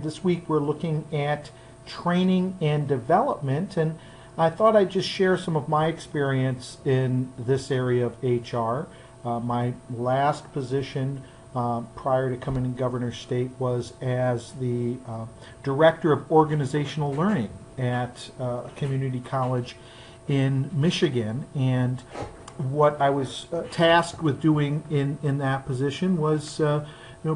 This week we're looking at training and development, and I thought I'd just share some of my experience in this area of HR. My last position prior to coming to Governor State was as the Director of Organizational Learning at a community college in Michigan, and what I was tasked with doing in that position was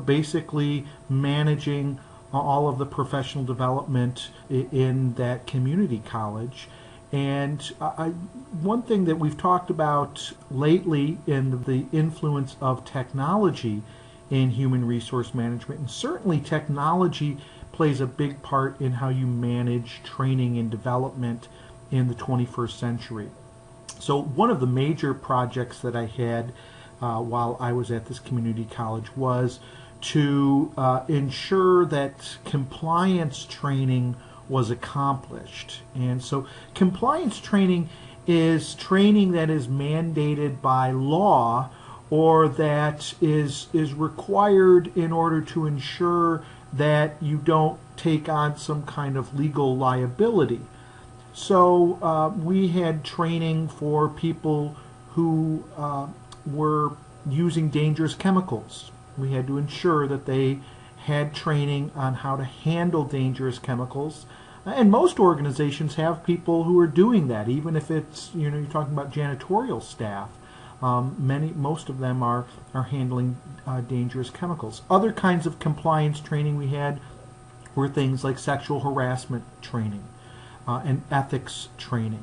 basically managing all of the professional development in that community college. And one thing that we've talked about lately in the influence of technology in human resource management, and certainly technology plays a big part in how you manage training and development in the 21st century. So one of the major projects that I had while I was at this community college was to ensure that compliance training was accomplished. And so compliance training is training that is mandated by law or that is required in order to ensure that you don't take on some kind of legal liability. So we had training for people who were using dangerous chemicals. We had to ensure that they had training on how to handle dangerous chemicals. And most organizations have people who are doing that, even if it's, you're talking about janitorial staff. Most of them are handling dangerous chemicals. Other kinds of compliance training we had were things like sexual harassment training and ethics training.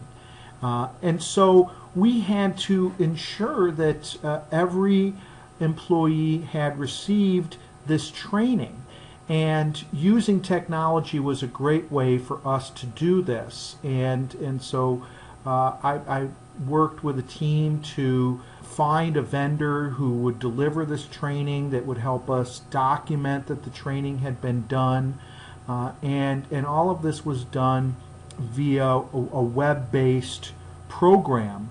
And so we had to ensure that every employee had received this training, and using technology was a great way for us to do this. And so I worked with a team to find a vendor who would deliver this training that would help us document that the training had been done, and all of this was done via a web-based program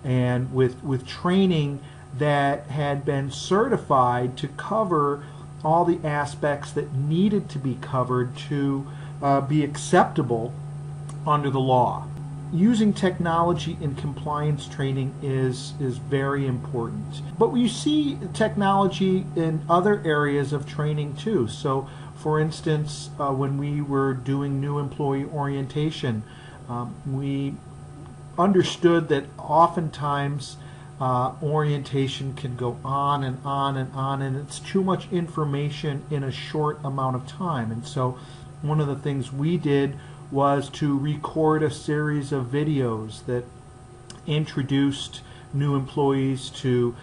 and with training that had been certified to cover all the aspects that needed to be covered to be acceptable under the law. Using technology in compliance training is very important. But we see technology in other areas of training too. So for instance, when we were doing new employee orientation, we understood that oftentimes orientation can go on and on and on, and it's too much information in a short amount of time. And so one of the things we did was to record a series of videos that introduced new employees to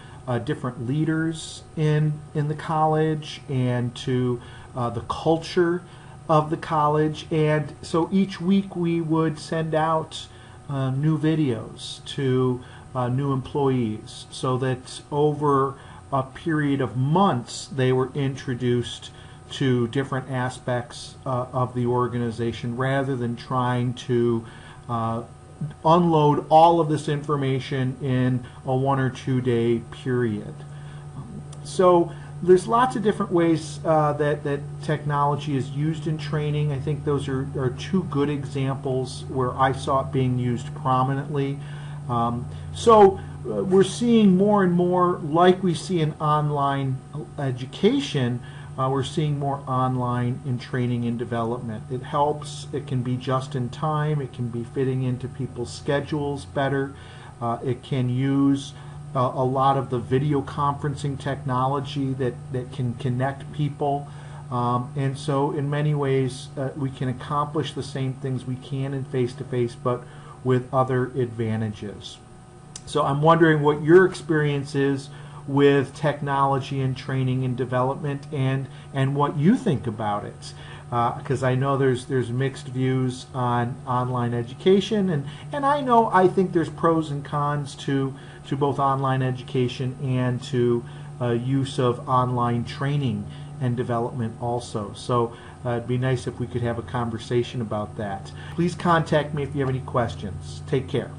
different leaders in the college and to the culture of the college. And so each week we would send out new videos to new employees, so that over a period of months they were introduced to different aspects of the organization, rather than trying to unload all of this information in a 1 or 2 day period. So there's lots of different ways that technology is used in training. I think those are two good examples where I saw it being used prominently. So we're seeing more and more, like we see in online education, we're seeing more online in training and development. It helps. It can be just in time. It can be fitting into people's schedules better. It can use a lot of the video conferencing technology that can connect people. And so in many ways we can accomplish the same things we can in face-to-face, but with other advantages. So I'm wondering what your experience is with technology and training and development, and what you think about it, because I know there's mixed views on online education, and I think there's pros and cons to both online education and to use of online training and development also. So it'd be nice if we could have a conversation about that. Please contact me if you have any questions. Take care.